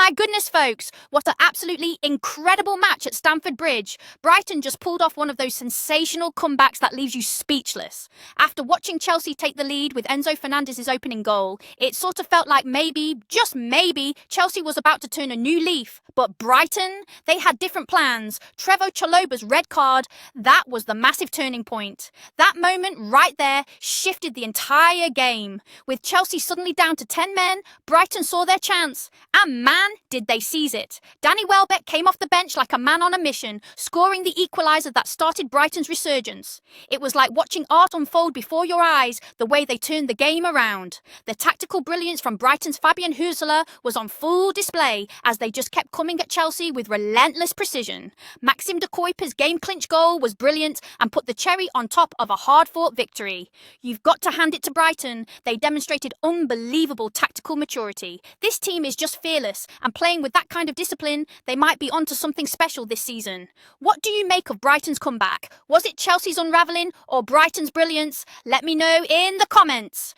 my goodness, folks, what an absolutely incredible match at Stamford Bridge. Brighton just pulled off one of those sensational comebacks that leaves you speechless. After watching Chelsea take the lead with Enzo Fernandez's opening goal, it sort of felt like maybe, just maybe, Chelsea was about to turn a new leaf. But Brighton, they had different plans. Trevoh Chalobah's red card, that was the massive turning point. That moment right there shifted the entire game. With Chelsea suddenly down to 10 men, Brighton saw their chance. And man, did they seize it. Danny Welbeck came off the bench like a man on a mission, scoring the equalizer that started Brighton's resurgence. It was like watching art unfold before your eyes, the way they turned the game around. The tactical brilliance from Brighton's Fabien Hürzeler was on full display as they just kept coming at Chelsea with relentless precision. Maxim De Cuyper's game clinch goal was brilliant and put the cherry on top of a hard-fought victory. You've got to hand it to Brighton. They demonstrated unbelievable tactical maturity. This team is just fearless, and playing with that kind of discipline, they might be onto something special this season. What do you make of Brighton's comeback? Was it Chelsea's unravelling or Brighton's brilliance? Let me know in the comments.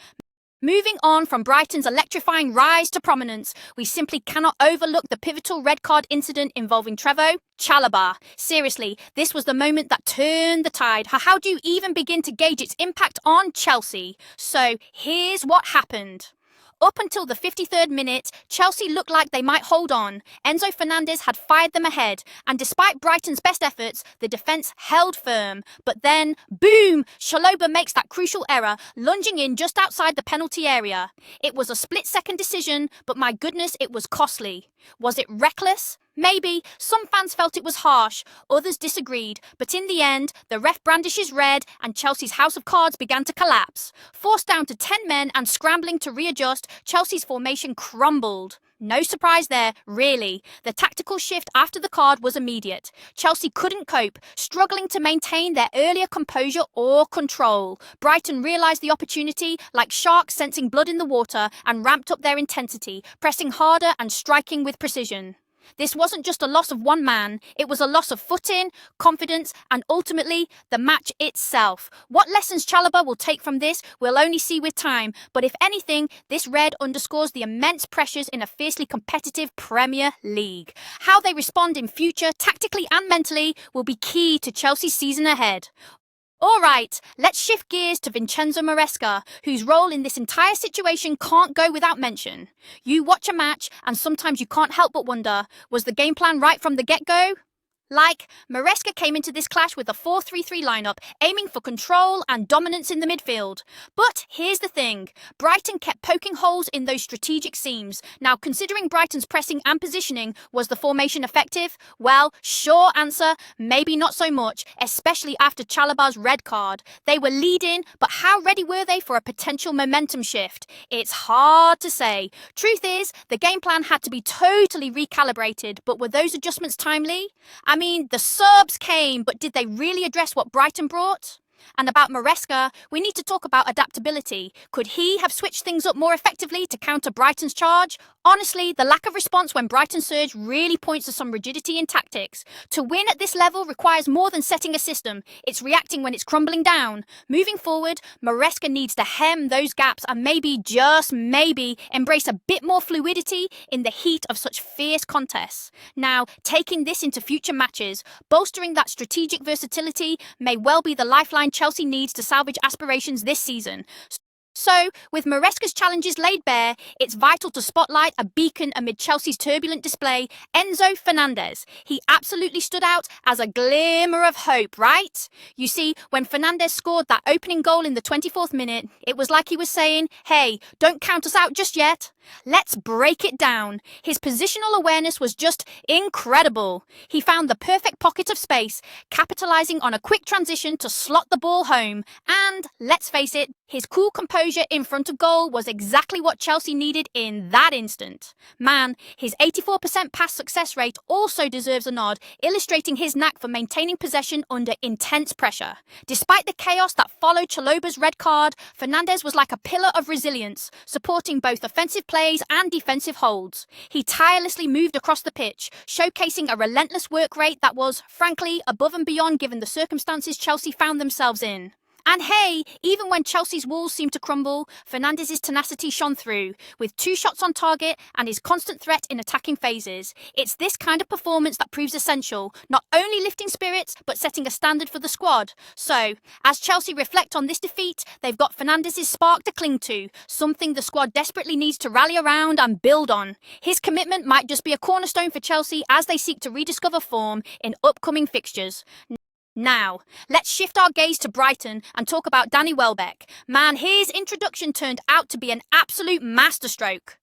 Moving on from Brighton's electrifying rise to prominence, we simply cannot overlook the pivotal red card incident involving Trevoh Chalobah. Seriously, this was the moment that turned the tide. How do you even begin to gauge its impact on Chelsea? So here's what happened. Up until the 53rd minute, Chelsea looked like they might hold on. Enzo Fernandez had fired them ahead, and despite Brighton's best efforts, the defence held firm. But then, boom! Chalobah makes that crucial error, lunging in just outside the penalty area. It was a split-second decision, but my goodness, it was costly. Was it reckless? Maybe. Some fans felt it was harsh, others disagreed, but in the end, the ref brandishes red and Chelsea's house of cards began to collapse. Forced down to 10 men and scrambling to readjust, Chelsea's formation crumbled. No surprise there, really. The tactical shift after the card was immediate. Chelsea couldn't cope, struggling to maintain their earlier composure or control. Brighton realised the opportunity, like sharks sensing blood in the water, and ramped up their intensity, pressing harder and striking with precision. This wasn't just a loss of one man, it was a loss of footing, confidence, and ultimately, the match itself. What lessons Chalobah will take from this, we'll only see with time, but if anything, this red underscores the immense pressures in a fiercely competitive Premier League. How they respond in future, tactically and mentally, will be key to Chelsea's season ahead. Alright, let's shift gears to Vincenzo Maresca, whose role in this entire situation can't go without mention. You watch a match, and sometimes you can't help but wonder, was the game plan right from the get-go? Maresca came into this clash with a 4-3-3 lineup, aiming for control and dominance in the midfield. But here's the thing, Brighton kept poking holes in those strategic seams. Now, considering Brighton's pressing and positioning, was the formation effective? Well, sure answer, maybe not so much, especially after Chalobah's red card. They were leading, but how ready were they for a potential momentum shift? It's hard to say. Truth is, the game plan had to be totally recalibrated, but were those adjustments timely? I mean, the subs came, but did they really address what Brighton brought? And about Maresca, we need to talk about adaptability. Could he have switched things up more effectively to counter Brighton's charge? Honestly, the lack of response when Brighton surged really points to some rigidity in tactics. To win at this level requires more than setting a system. It's reacting when it's crumbling down. Moving forward, Maresca needs to hem those gaps and maybe, just maybe, embrace a bit more fluidity in the heat of such fierce contests. Now, taking this into future matches, bolstering that strategic versatility may well be the lifeline Chelsea needs to salvage aspirations this season. So, with Maresca's challenges laid bare, it's vital to spotlight a beacon amid Chelsea's turbulent display, Enzo Fernandez. He absolutely stood out as a glimmer of hope, right? You see, when Fernandez scored that opening goal in the 24th minute, it was like he was saying, hey, don't count us out just yet. Let's break it down. His positional awareness was just incredible. He found the perfect pocket of space, capitalising on a quick transition to slot the ball home. And, let's face it, his cool composure in front of goal was exactly what Chelsea needed in that instant. Man, his 84% pass success rate also deserves a nod, illustrating his knack for maintaining possession under intense pressure. Despite the chaos that followed Chalobah's red card, Fernandez was like a pillar of resilience, supporting both offensive plays and defensive holds. He tirelessly moved across the pitch, showcasing a relentless work rate that was, frankly, above and beyond given the circumstances Chelsea found themselves in. And hey, even when Chelsea's walls seemed to crumble, Fernandez's tenacity shone through, with 2 shots on target and his constant threat in attacking phases. It's this kind of performance that proves essential, not only lifting spirits, but setting a standard for the squad. So, as Chelsea reflect on this defeat, they've got Fernandez's spark to cling to, something the squad desperately needs to rally around and build on. His commitment might just be a cornerstone for Chelsea as they seek to rediscover form in upcoming fixtures. Now, let's shift our gaze to Brighton and talk about Danny Welbeck. Man, his introduction turned out to be an absolute masterstroke.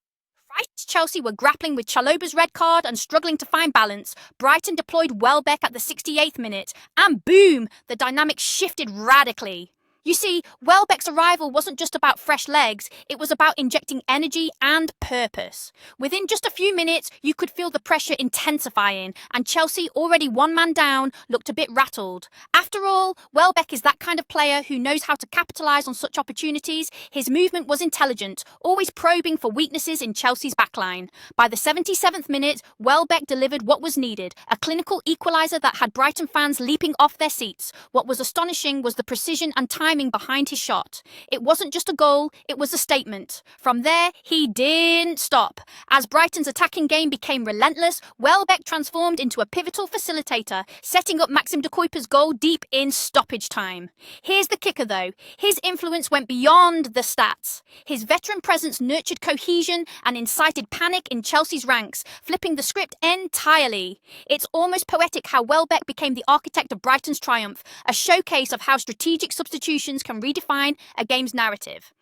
Right as Chelsea were grappling with Chalobah's red card and struggling to find balance, Brighton deployed Welbeck at the 68th minute, and boom, the dynamic shifted radically. You see, Welbeck's arrival wasn't just about fresh legs, it was about injecting energy and purpose. Within just a few minutes, you could feel the pressure intensifying, and Chelsea, already 1 man down, looked a bit rattled. After all, Welbeck is that kind of player who knows how to capitalise on such opportunities. His movement was intelligent, always probing for weaknesses in Chelsea's backline. By the 77th minute, Welbeck delivered what was needed, a clinical equalizer that had Brighton fans leaping off their seats. What was astonishing was the precision and timing behind his shot. It wasn't just a goal, it was a statement. From there, he didn't stop. As Brighton's attacking game became relentless, Welbeck transformed into a pivotal facilitator, setting up Maxim De Cuyper's goal deep in stoppage time. Here's the kicker though, his influence went beyond the stats. His veteran presence nurtured cohesion and incited panic in Chelsea's ranks, flipping the script entirely. It's almost poetic how Welbeck became the architect of Brighton's triumph, a showcase of how strategic substitutions can redefine a game's narrative.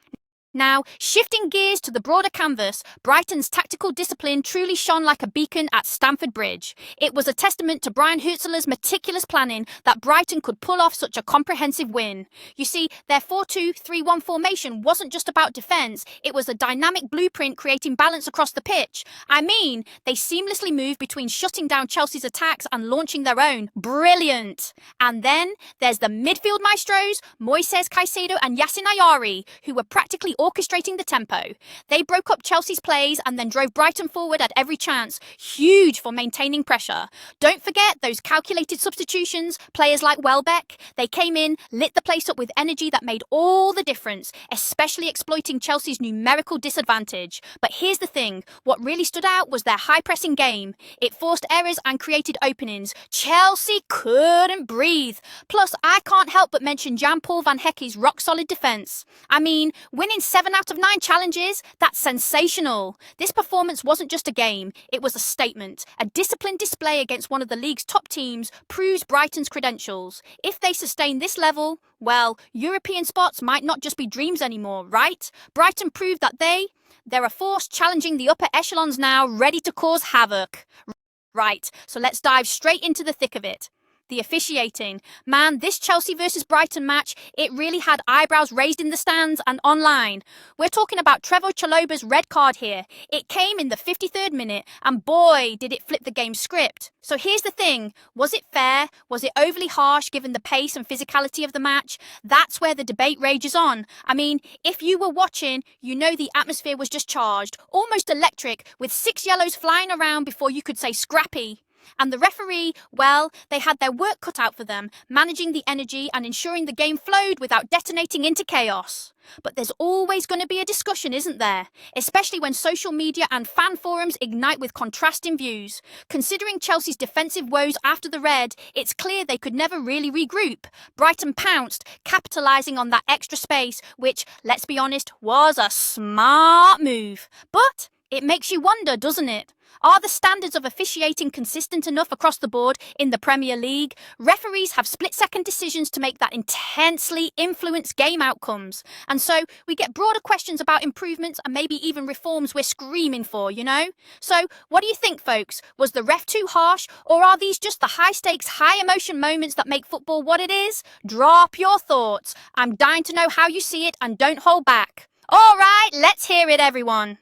Now, shifting gears to the broader canvas, Brighton's tactical discipline truly shone like a beacon at Stamford Bridge. It was a testament to Fabien Hürzeler's meticulous planning that Brighton could pull off such a comprehensive win. You see, their 4-2-3-1 formation wasn't just about defence, it was a dynamic blueprint creating balance across the pitch. I mean, they seamlessly moved between shutting down Chelsea's attacks and launching their own. Brilliant! And then there's the midfield maestros, Moises Caicedo and Yacine Ayari, who were practically orchestrating the tempo. They broke up Chelsea's plays and then drove Brighton forward at every chance, huge for maintaining pressure. Don't forget those calculated substitutions, players like Welbeck. They came in, lit the place up with energy that made all the difference, especially exploiting Chelsea's numerical disadvantage. But here's the thing, what really stood out was their high-pressing game. It forced errors and created openings. Chelsea couldn't breathe. Plus, I can't help but mention Jan-Paul van Hecke's rock-solid defence. I mean, winning 7 out of 9 challenges? That's sensational. This performance wasn't just a game, it was a statement. A disciplined display against one of the league's top teams proves Brighton's credentials. If they sustain this level, well, European spots might not just be dreams anymore, right? Brighton proved that they're a force challenging the upper echelons now, ready to cause havoc. Right, so let's dive straight into the thick of it. The officiating. Man, this Chelsea versus Brighton match, it really had eyebrows raised in the stands and online. We're talking about Trevoh Chalobah's red card here. It came in the 53rd minute, and boy, did it flip the game's script. So here's the thing, was it fair? Was it overly harsh given the pace and physicality of the match? That's where the debate rages on. I mean, if you were watching, you know the atmosphere was just charged, almost electric, with 6 yellows flying around before you could say scrappy. And the referee, well, they had their work cut out for them, managing the energy and ensuring the game flowed without detonating into chaos. But there's always going to be a discussion, isn't there? Especially when social media and fan forums ignite with contrasting views. Considering Chelsea's defensive woes after the red, it's clear they could never really regroup. Brighton pounced, capitalising on that extra space, which, let's be honest, was a smart move. But it makes you wonder, doesn't it? Are the standards of officiating consistent enough across the board in the Premier League? Referees have split-second decisions to make that intensely influence game outcomes. And so we get broader questions about improvements and maybe even reforms we're screaming for, you know? So what do you think, folks? Was the ref too harsh, or are these just the high-stakes, high-emotion moments that make football what it is? Drop your thoughts. I'm dying to know how you see it, and don't hold back. All right, let's hear it, everyone.